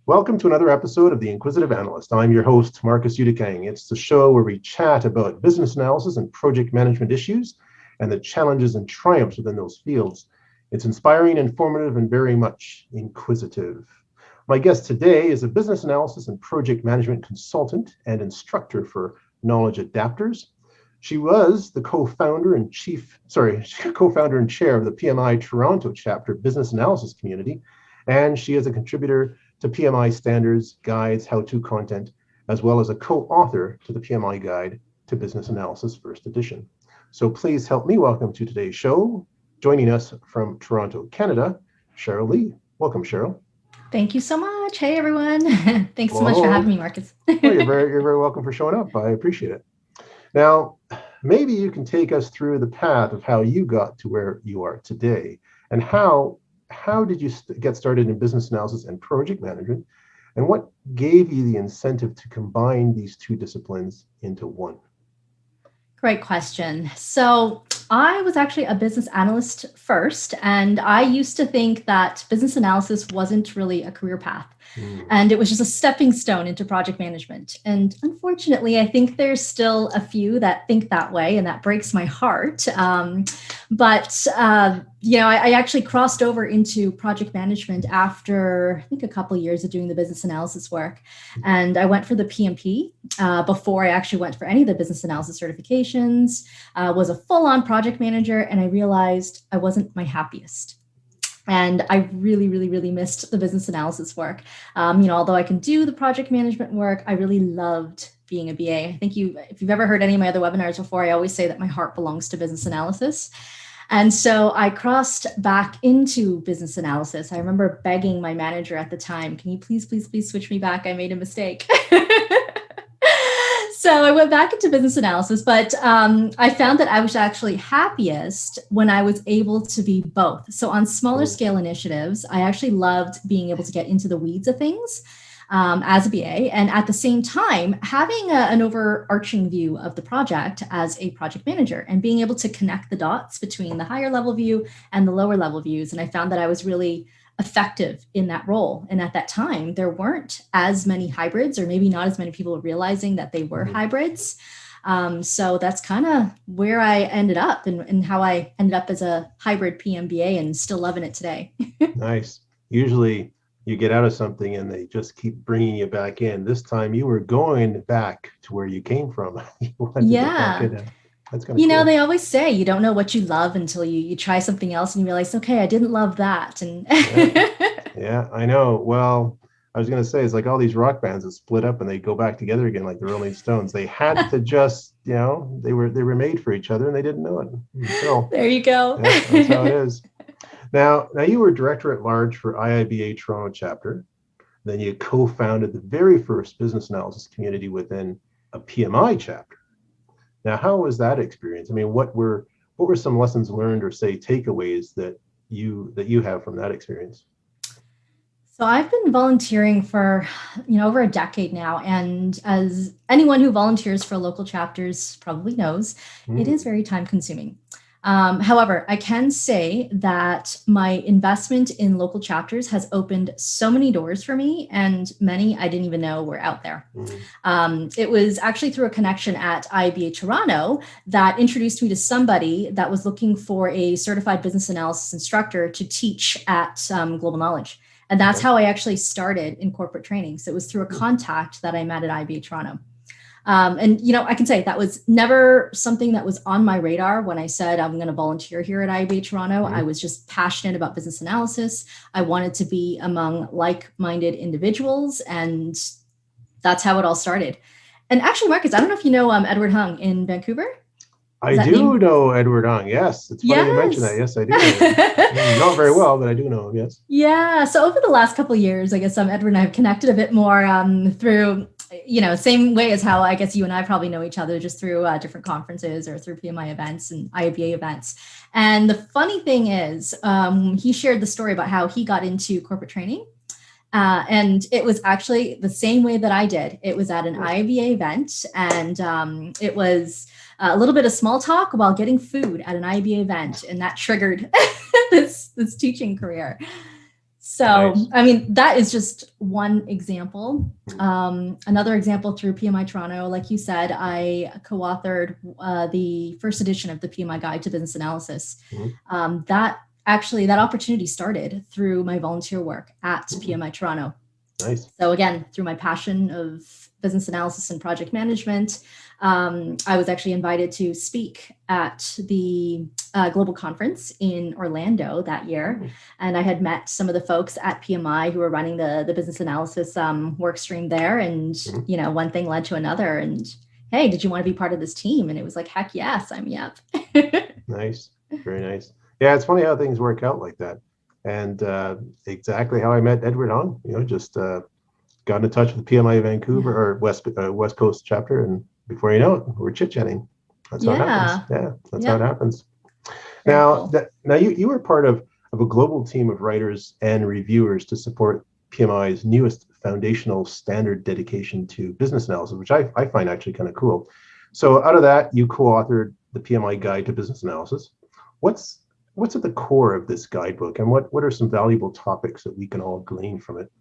Welcome to another episode of The Inquisitive Analyst. I'm your host, Marcus Udikang. It's the show where we chat about business analysis and project management issues and the challenges and triumphs within those fields. It's inspiring, informative, and very much inquisitive. My guest today is a business analysis and project management consultant and instructor for Knowledge Adapters. She was the co-founder and chair of the PMI Toronto Chapter business analysis community, and she is a contributor to PMI standards, guides, how-to content, as well as a co-author to the PMI Guide to Business Analysis First Edition. So please help me welcome to today's show, joining us from Toronto, Canada, Cheryl Lee. Welcome, Cheryl. Thank you so much. Hey, everyone. Thanks so much for having me, Marcus. Well, you're very welcome for showing up. I appreciate it. Now, maybe you can take us through the path of how you got to where you are today, and how did you get started in business analysis and project management, and what gave you the incentive to combine these two disciplines into one? Great question. So I was actually a business analyst first, and I used to think that business analysis wasn't really a career path. And it was just a stepping stone into project management. And unfortunately, I think there's still a few that think that way, and that breaks my heart. I actually crossed over into project management after, I think, a couple of years of doing the business analysis work. And I went for the PMP before I actually went for any of the business analysis certifications, was a full-on project manager, and I realized I wasn't my happiest. And I really, really, really missed the business analysis work. Although I can do the project management work, I really loved being a BA. I think if you've ever heard any of my other webinars before, I always say that my heart belongs to business analysis. And so I crossed back into business analysis. I remember begging my manager at the time, can you please switch me back? I made a mistake. So I went back into business analysis, but I found that I was actually happiest when I was able to be both. So on smaller scale initiatives, I actually loved being able to get into the weeds of things as a BA. And at the same time, having an overarching view of the project as a project manager and being able to connect the dots between the higher level view and the lower level views. And I found that I was really effective in that role. And at that time, there weren't as many hybrids, or maybe not as many people realizing that they were hybrids. So that's kind of where I ended up and how I ended up as a hybrid PMBA and still loving it today. Nice. Usually you get out of something and they just keep bringing you back in. This time you were going back to where you came from. Yeah. That's kind of cool. They always say you don't know what you love until you try something else and you realize, okay, I didn't love that. And yeah, I know. Well, I was going to say, it's like all these rock bands that split up and they go back together again, like the Rolling Stones. They had to just, they were made for each other and they didn't know it. So there you go. Yeah, that's how it is. Now you were director at large for IIBA Toronto Chapter. Then you co-founded the very first business analysis community within a PMI chapter. Now, how was that experience? I mean, what were some lessons learned, or say takeaways that you have from that experience? So I've been volunteering for, over a decade now. And as anyone who volunteers for local chapters probably knows, it is very time consuming. However, I can say that my investment in local chapters has opened so many doors for me, and many I didn't even know were out there. It was actually through a connection at IBA Toronto that introduced me to somebody that was looking for a certified business analysis instructor to teach at Global Knowledge. And that's how I actually started in corporate training. So it was through a contact that I met at IBA Toronto. I can say that was never something that was on my radar when I said I'm going to volunteer here at IBA Toronto. I was just passionate about business analysis. I wanted to be among like-minded individuals, and that's how it all started. And actually, Marcus, I don't know if you know Edward Hung in Vancouver. I do know Edward Hung. Yes, it's funny you mention that. Yes, I do. Not very well, but I do know him. Yes. Yeah. So over the last couple of years, I guess Edward and I have connected a bit more through, same way as how I guess you and I probably know each other, just through different conferences or through PMI events and IBA events. And the funny thing is, he shared the story about how he got into corporate training. And it was actually the same way that I did. It was at an IBA event, and it was a little bit of small talk while getting food at an IBA event, and that triggered this teaching career. So, Nice. I mean, that is just one example. Another example through PMI Toronto, like you said, I co-authored the first edition of the PMI Guide to Business Analysis. That opportunity started through my volunteer work at PMI Toronto. Nice. So again, through my passion of business analysis and project management, I was actually invited to speak at the global conference in Orlando that year. And I had met some of the folks at PMI who were running the business analysis work stream there. And, you know, one thing led to another. And hey, did you want to be part of this team? And it was like, heck yes, I'm yep. Nice. Very nice. Yeah, it's funny how things work out like that. And exactly how I met Edward Hung, you know, just got in touch with PMI Vancouver or West Coast chapter. And before you know it, we're chit-chatting. That's how it happens. Yeah, that's how it happens. Very Now, cool. now you were part of a global team of writers and reviewers to support PMI's newest foundational standard dedication to business analysis, which I find actually kind of cool. So out of that, you co-authored the PMI Guide to Business Analysis. What's at the core of this guidebook, and what are some valuable topics that we can all glean from it?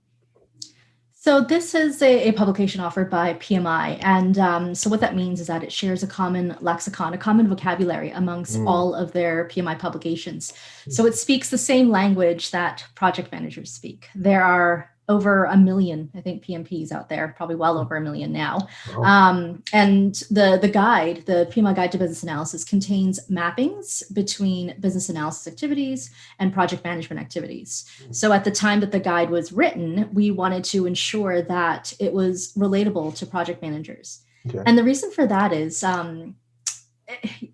So this is a publication offered by PMI. And so what that means is that it shares a common lexicon, a common vocabulary amongst all of their PMI publications. So it speaks the same language that project managers speak. There are over 1 million, I think, PMPs out there, probably well over 1 million now. And the guide, the PMI Guide to Business Analysis, contains mappings between business analysis activities and project management activities. So at the time that the guide was written, we wanted to ensure that it was relatable to project managers. Okay. And the reason for that is,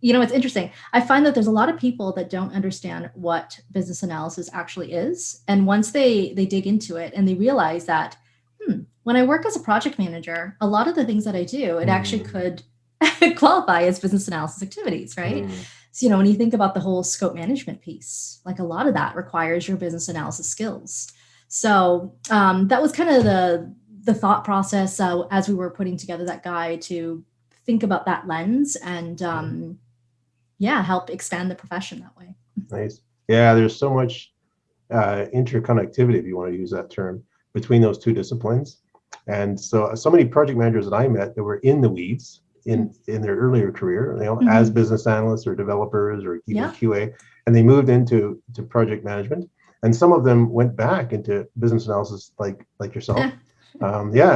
you know, it's interesting. I find that there's a lot of people that don't understand what business analysis actually is. And once they dig into it and they realize that, when I work as a project manager, a lot of the things that I do, it actually could qualify as business analysis activities, right? So, you know, when you think about the whole scope management piece, like a lot of that requires your business analysis skills. So that was kind of the thought process as we were putting together that guide to think about that lens and help expand the profession that way. Nice. Yeah, there's so much interconnectivity, if you want to use that term, between those two disciplines. And so many project managers that I met that were in the weeds in their earlier career, you know, as business analysts or developers or even QA, and they moved into project management. And some of them went back into business analysis like yourself.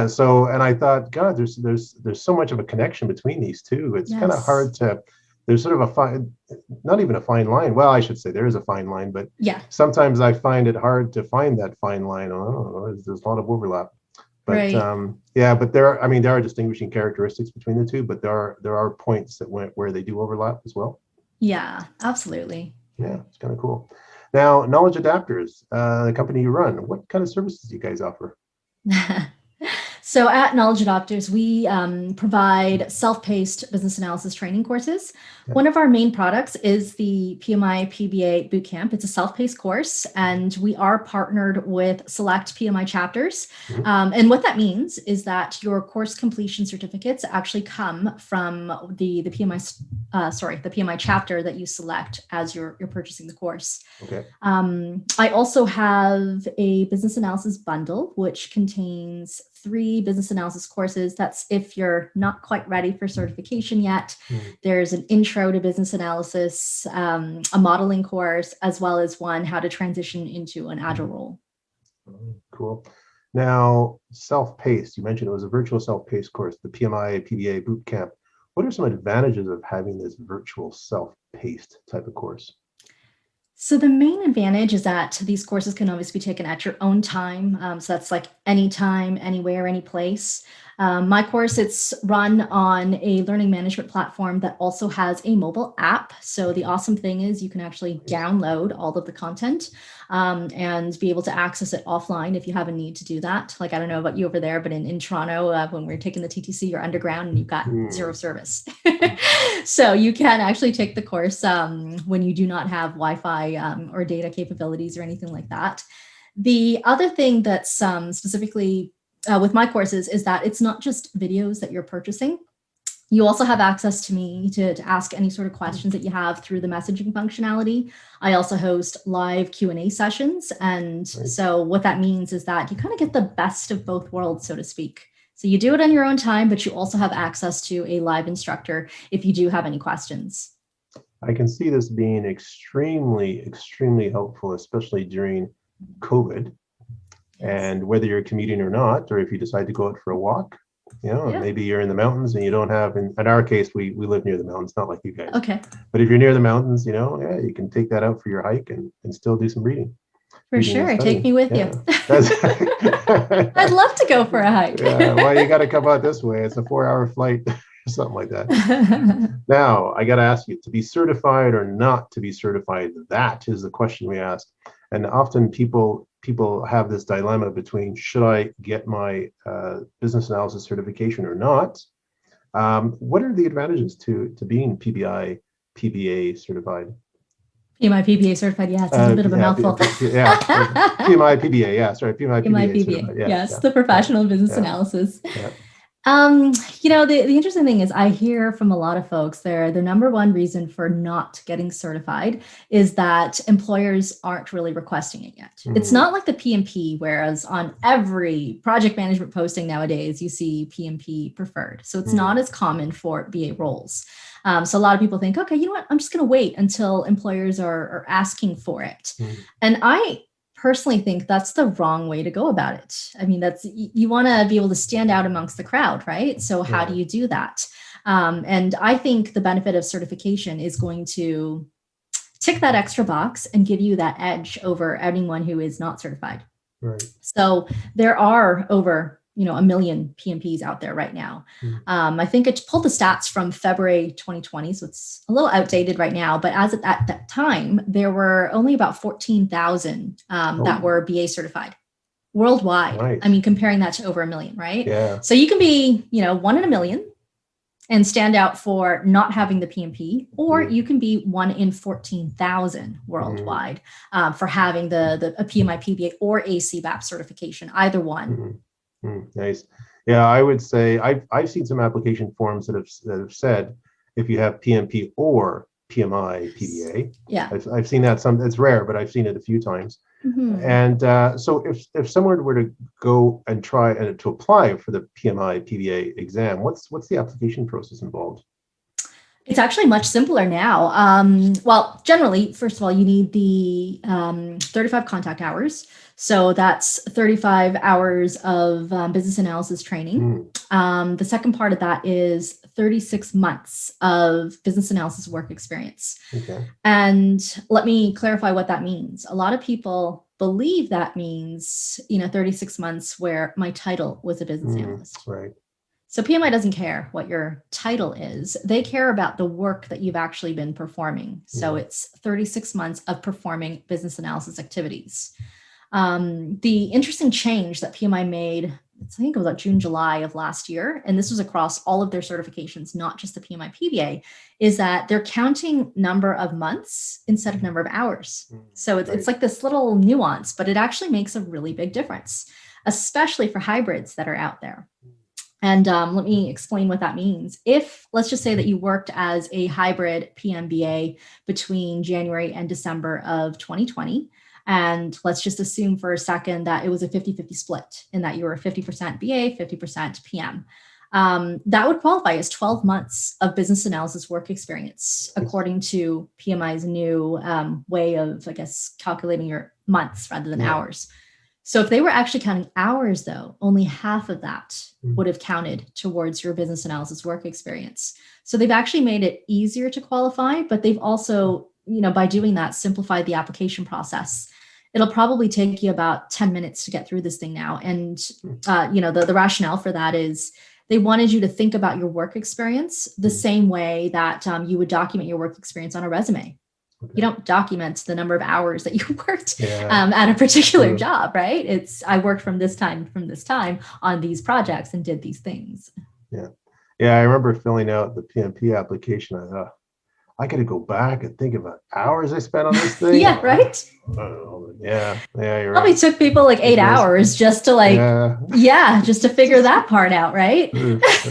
So, and I thought, God, there's so much of a connection between these two. It's kind of hard to, there's sort of a fine, not even a fine line. Well, I should say there is a fine line, but sometimes I find it hard to find that fine line. There's a lot of overlap. But but there are distinguishing characteristics between the two, but there are points that where they do overlap as well. Yeah, absolutely. Yeah, it's kind of cool. Now, Knowledge Adapters, the company you run, what kind of services do you guys offer? So at Knowledge Adapters, we provide self-paced business analysis training courses. One of our main products is the PMI-PBA Boot Camp. It's a self-paced course, and we are partnered with select PMI chapters. And what that means is that your course completion certificates actually come from the PMI chapter that you select as you're purchasing the course. Okay. I also have a business analysis bundle, which contains 3 business analysis courses. That's if you're not quite ready for certification yet. There's an intro to business analysis, a modeling course, as well as one how to transition into an agile role. Cool. Now, self-paced, you mentioned it was a virtual self-paced course, the PMI-PBA Boot Camp. What are some advantages of having this virtual self-paced type of course? So the main advantage is that these courses can always be taken at your own time. So that's like anytime, anywhere, any place. My course, it's run on a learning management platform that also has a mobile app. So the awesome thing is you can actually download all of the content and be able to access it offline if you have a need to do that. Like, I don't know about you over there, but in Toronto, when we're taking the TTC, you're underground and you've got zero service. So you can actually take the course when you do not have Wi-Fi or data capabilities or anything like that. The other thing that's specifically with my courses is that it's not just videos that you're purchasing. You also have access to me to ask any sort of questions that you have through the messaging functionality. I also host live Q&A sessions. And so what that means is that you kind of get the best of both worlds, so to speak. So you do it on your own time, but you also have access to a live instructor if you do have any questions. I can see this being extremely, extremely helpful, especially during COVID. Yes. And whether you're commuting or not, or if you decide to go out for a walk, maybe you're in the mountains and you don't have, in our case, we live near the mountains, not like you guys. Okay. But if you're near the mountains, you can take that out for your hike and still do some reading. For sure. Take me with you. I'd love to go for a hike. Well, you got to come out this way. It's a 4-hour flight, something like that. Now, I got to ask you, to be certified or not to be certified, that is the question we ask. And often people have this dilemma between, should I get my business analysis certification or not? What are the advantages to being PMI-PBA certified? PMI-PBA certified, yes, it's a bit of a mouthful. PMI-PBA, yeah, sorry, PMI-PBA, yes, the professional business analysis. Yeah. The interesting thing is I hear from a lot of folks their number one reason for not getting certified is that employers aren't really requesting it yet. Mm-hmm. It's not like the PMP, whereas on every project management posting nowadays, you see PMP preferred. So it's not as common for BA roles. So a lot of people think, okay, you know what, I'm just going to wait until employers are asking for it. And I personally think that's the wrong way to go about it. I mean, you want to be able to stand out amongst the crowd, right? So how do you do that? And I think the benefit of certification is going to tick that extra box and give you that edge over anyone who is not certified. Right. So there are over 1 million PMPs out there right now. I think it pulled the stats from February 2020, so it's a little outdated right now, but at that time, there were only about 14,000 that were BA certified worldwide. Nice. I mean, comparing that to over 1 million, right? Yeah. So you can be, 1 in a million and stand out for not having the PMP, or you can be 1 in 14,000 worldwide for having a PMI-PBA or a CBAP certification, either one. Nice. Yeah, I would say I've seen some application forms that have said if you have PMP or PMI-PBA. Yeah, I've seen that it's rare, but I've seen it a few times. And so if someone were to go and try and to apply for the PMI-PBA exam, what's the application process involved? It's actually much simpler now. Well, generally, first of all, you need the 35 contact hours. So that's 35 hours of business analysis training. The second part of that is 36 months of business analysis work experience. Okay. And let me clarify what that means. A lot of people believe that means, 36 months where my title was a business analyst. Right. So PMI doesn't care what your title is. They care about the work that you've actually been performing. So it's 36 months of performing business analysis activities. The interesting change that PMI made, I think it was June, July of last year, and this was across all of their certifications, not just the PMI-PBA, is that they're counting number of months instead of number of hours. So it's like this little nuance, but it actually makes a really big difference, especially for hybrids that are out there. And let me explain what that means. If, let's just say that you worked as a hybrid PMBA between January and December of 2020, and let's just assume for a second that it was a 50-50 split in that you were 50% BA, 50% PM. That would qualify as 12 months of business analysis work experience, according to PMI's new way of, calculating your months rather than hours. So if they were actually counting hours, though, only half of that would have counted towards your business analysis work experience. So they've actually made it easier to qualify, but they've also, by doing that, simplified the application process. It'll probably take you about 10 minutes to get through this thing now. And, the rationale for that is they wanted you to think about your work experience the same way that you would document your work experience on a resume. Okay. You don't document the number of hours that you worked at a particular job, right? It's, I worked from this time on these projects and did these things. Yeah. I remember filling out the PMP application. I got to go back and think about hours I spent on this thing. Yeah, right. Yeah, you're Probably right. took people like 8 hours just to just to figure that part out, right? That's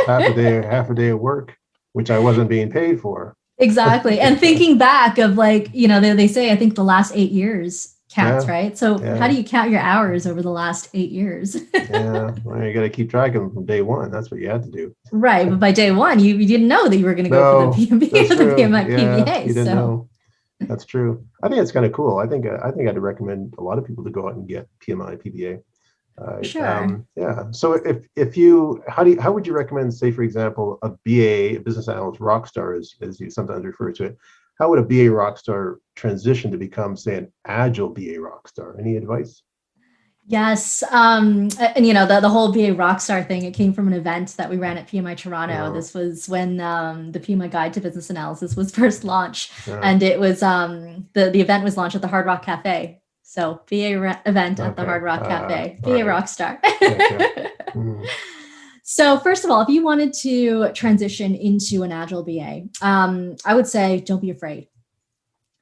half a day of work, which I wasn't being paid for. Exactly. And thinking back of they say, I think the last 8 years counts, right? So how do you count your hours over the last 8 years? Well, you got to keep track of them from day one. That's what you had to do. Right. But by day one, you didn't know that you were going to go for the PMB or the PMI-PBA. You didn't know. That's true. I think it's kind of cool. I think I'd recommend a lot of people to go out and get PMI-PBA. Sure. So how would you recommend, say, for example, a business analyst rockstar, as you sometimes refer to it, how would a BA rockstar transition to become, say, an Agile BA rockstar? Any advice? Yes. And the whole BA Rockstar thing, it came from an event that we ran at PMI Toronto. This was when the PMI Guide to Business Analysis was first launched. And it was the event was launched at the Hard Rock Cafe. So BA event at the Hard Rock Cafe, BA Rockstar. So first of all, if you wanted to transition into an Agile BA, I would say don't be afraid.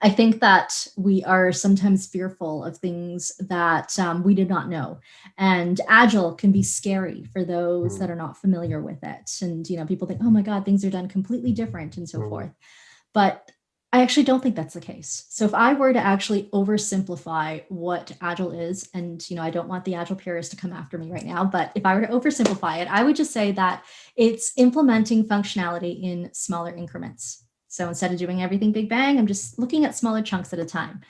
I think that we are sometimes fearful of things that we did not know. And Agile can be scary for those that are not familiar with it. And, people think, oh my God, things are done completely different and so forth. But I actually don't think that's the case. So if I were to actually oversimplify what Agile is, and, I don't want the Agile purists to come after me right now, but if I were to oversimplify it, I would just say that it's implementing functionality in smaller increments. So instead of doing everything big bang, I'm just looking at smaller chunks at a time.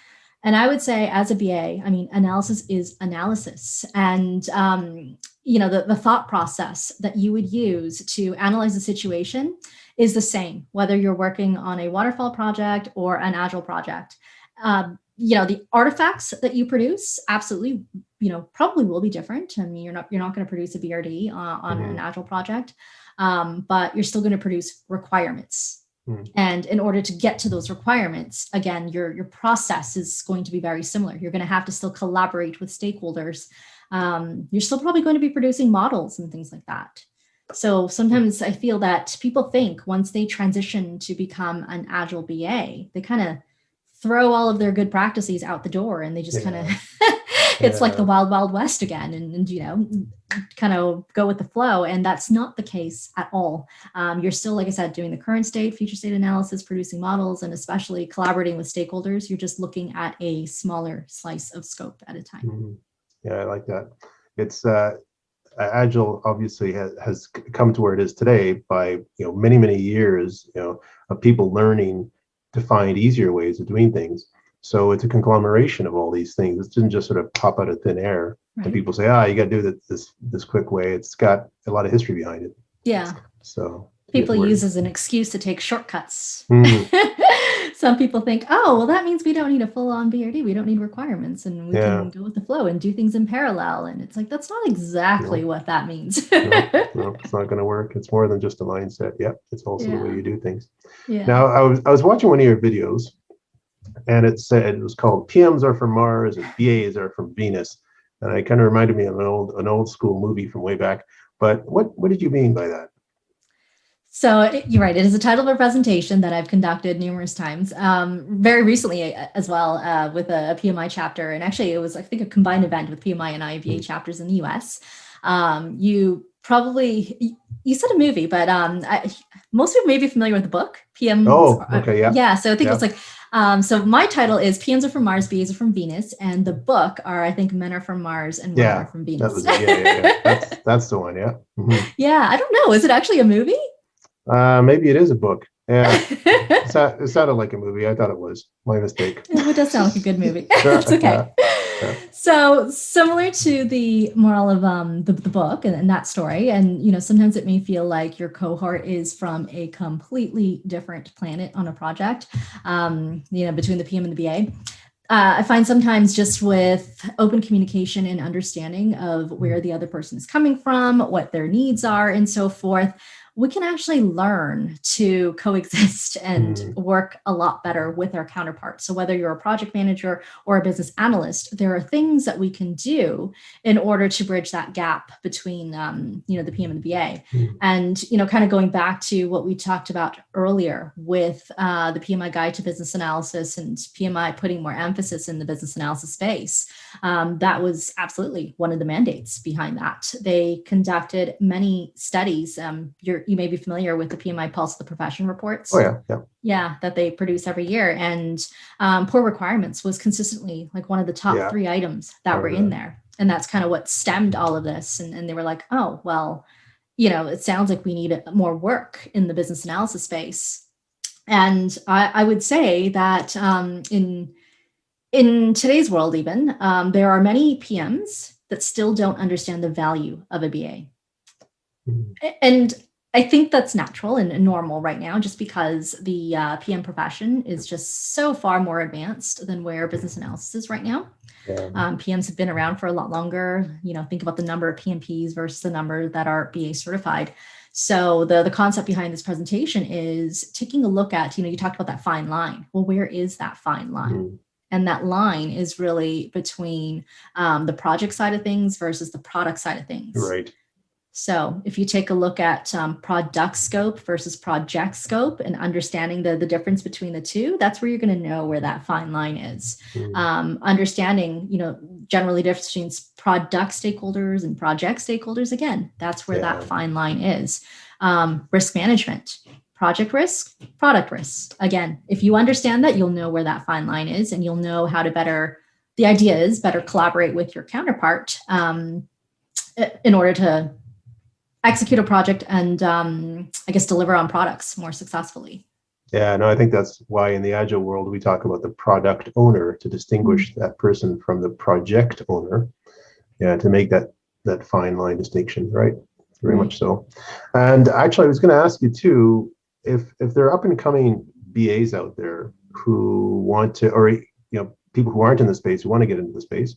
And I would say as a BA, analysis is analysis. And, the thought process that you would use to analyze a situation is the same, whether you're working on a waterfall project or an Agile project. The artifacts that you produce absolutely, probably will be different. You're not going to produce a BRD on an Agile project, but you're still going to produce requirements. And in order to get to those requirements, again, your process is going to be very similar. You're going to have to still collaborate with stakeholders. You're still probably going to be producing models and things like that. So sometimes I feel that people think once they transition to become an Agile BA, they kind of throw all of their good practices out the door and they just kind of, it's like the wild, wild west again and kind of go with the flow. And that's not the case at all. You're still, like I said, doing the current state, future state analysis, producing models, and especially collaborating with stakeholders. You're just looking at a smaller slice of scope at a time. Yeah, I like that. It's Agile obviously has come to where it is today by many, many years of people learning to find easier ways of doing things. So it's a conglomeration of all these things. It didn't just sort of pop out of thin air. Right. And people say, you got to do this quick way. It's got a lot of history behind it. Yeah. So people use as an excuse to take shortcuts. Some people think, that means we don't need a full-on BRD. We don't need requirements and we can go with the flow and do things in parallel. And it's like, that's not exactly what that means. No, it's not going to work. It's more than just a mindset. Yep. It's also the way you do things. Yeah. Now, I was watching one of your videos and it was called PMs are from Mars and BAs are from Venus. And it kind of reminded me of an old school movie from way back. But what did you mean by that? So you're right. It is a title of a presentation that I've conducted numerous times, very recently as well with a PMI chapter. And actually, it was, I think, a combined event with PMI and IBA chapters in the US. You said a movie, but most people may be familiar with the book, PMs. Okay, yeah. Yeah, so I think it was like, so my title is PMs are from Mars, BAs are from Venus. And the book are, I think, Men are from Mars and Women are from Venus. That's the one, yeah. Yeah, I don't know. Is it actually a movie? Maybe it is a book. Yeah, it sounded like a movie. I thought it was. My mistake. It does sound like a good movie. It's okay. Yeah. So similar to the moral of the book and that story, and sometimes it may feel like your cohort is from a completely different planet on a project. Between the PM and the BA. I find sometimes just with open communication and understanding of where the other person is coming from, what their needs are, and so forth, we can actually learn to coexist and work a lot better with our counterparts. So whether you're a project manager or a business analyst, there are things that we can do in order to bridge that gap between, the PM and the BA. And, kind of going back to what we talked about earlier with the PMI Guide to Business Analysis and PMI putting more emphasis in the business analysis space, that was absolutely one of the mandates behind that. They conducted many studies. You may be familiar with the PMI Pulse of the Profession reports. Oh, yeah. Yeah, that they produce every year. And poor requirements was consistently like one of the top 3 items that were in there. And that's kind of what stemmed all of this. And they were like, oh, well, it sounds like we need more work in the business analysis space. And I would say that in today's world, even, there are many PMs that still don't understand the value of a BA. And I think that's natural and normal right now, just because the PM profession is just so far more advanced than where business analysis is right now. PMs have been around for a lot longer. Think about the number of PMPs versus the number that are BA certified. So the concept behind this presentation is taking a look at, you talked about that fine line. Well, where is that fine line? And that line is really between the project side of things versus the product side of things. Right. So if you take a look at product scope versus project scope and understanding the difference between the two, that's where you're going to know where that fine line is. Understanding, generally the difference between product stakeholders and project stakeholders, again, that's where that fine line is. Risk management, project risk, product risk. Again, if you understand that, you'll know where that fine line is, and you'll know how to better collaborate with your counterpart in order to execute a project and deliver on products more successfully. Yeah, no, I think that's why in the Agile world, we talk about the product owner to distinguish that person from the project owner. Yeah, to make that fine line distinction, right? Very much so. And actually, I was going to ask you too, if there are up and coming BAs out there who want to, or people who aren't in the space who want to get into the space,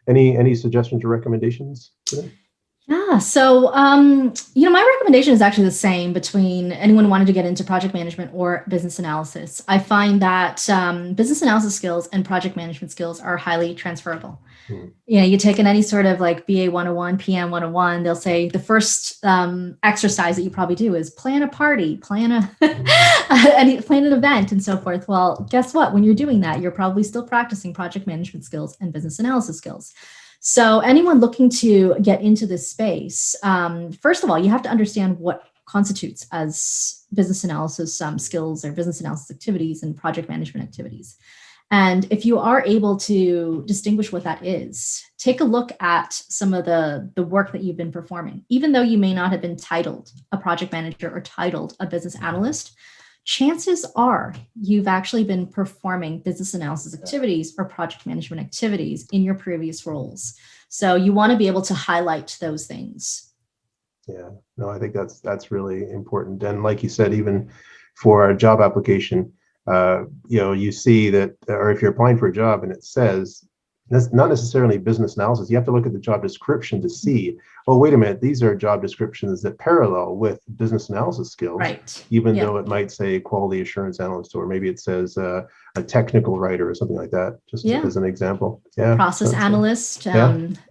any suggestions or recommendations for them? Yeah. So, my recommendation is actually the same between anyone who wanted to get into project management or business analysis. I find that business analysis skills and project management skills are highly transferable. You take in any sort of like BA 101, PM 101, they'll say the first exercise that you probably do is plan a party, plan an event and so forth. Well, guess what? When you're doing that, you're probably still practicing project management skills and business analysis skills. So anyone looking to get into this space, first of all, you have to understand what constitutes as business analysis skills or business analysis activities and project management activities. And if you are able to distinguish what that is, take a look at some of the work that you've been performing. Even though you may not have been titled a project manager or titled a business analyst, chances are you've actually been performing business analysis activities or project management activities in your previous roles. So you want to be able to highlight those things. Yeah, no, I think that's really important. And like you said, even for a job application, you see that, or if you're applying for a job and it says, that's not necessarily business analysis. You have to look at the job description to see, oh, wait a minute, these are job descriptions that parallel with business analysis skills, right? Even though it might say quality assurance analyst, or maybe it says a technical writer or something like that, just as an example. Yeah. Process analyst,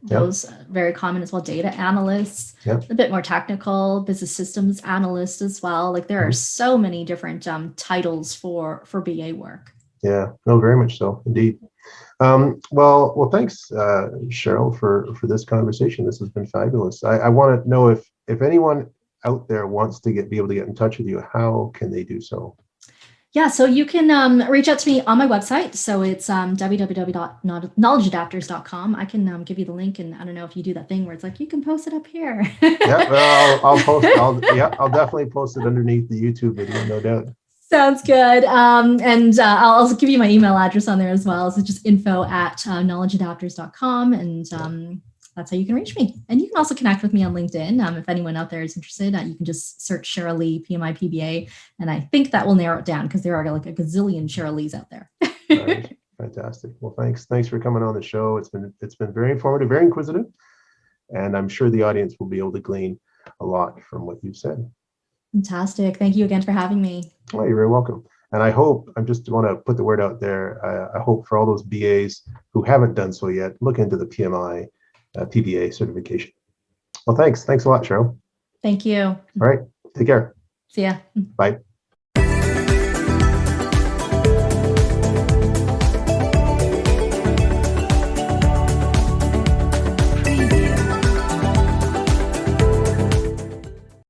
those very common as well. Data analysts, a bit more technical, business systems analyst as well. Like there are so many different titles for BA work. Yeah, no, very much so, indeed. Well, thanks, Cheryl, for this conversation. This has been fabulous. I want to know if anyone out there wants to be able to get in touch with you, how can they do so? Yeah, so you can reach out to me on my website. So it's www.knowledgeadapters.com. I can give you the link, and I don't know if you do that thing where it's like you can post it up here. Yeah, well, I'll definitely post it underneath the YouTube video, no doubt. Sounds good. And I'll also give you my email address on there as well. So just info@knowledgeadapters.com. And that's how you can reach me. And you can also connect with me on LinkedIn. If anyone out there is interested, you can just search Cheryl Lee, PMI-PBA. And I think that will narrow it down because there are like a gazillion Cheryl Lees out there. All right. Fantastic. Well, thanks for coming on the show. It's been very informative, very inquisitive. And I'm sure the audience will be able to glean a lot from what you've said. Fantastic. Thank you again for having me. Oh, you're very welcome. And I just want to put the word out there. I hope for all those BAs who haven't done so yet, look into the PMI PBA certification. Well, thanks. Thanks a lot, Cheryl. Thank you. All right. Take care. See ya. Bye.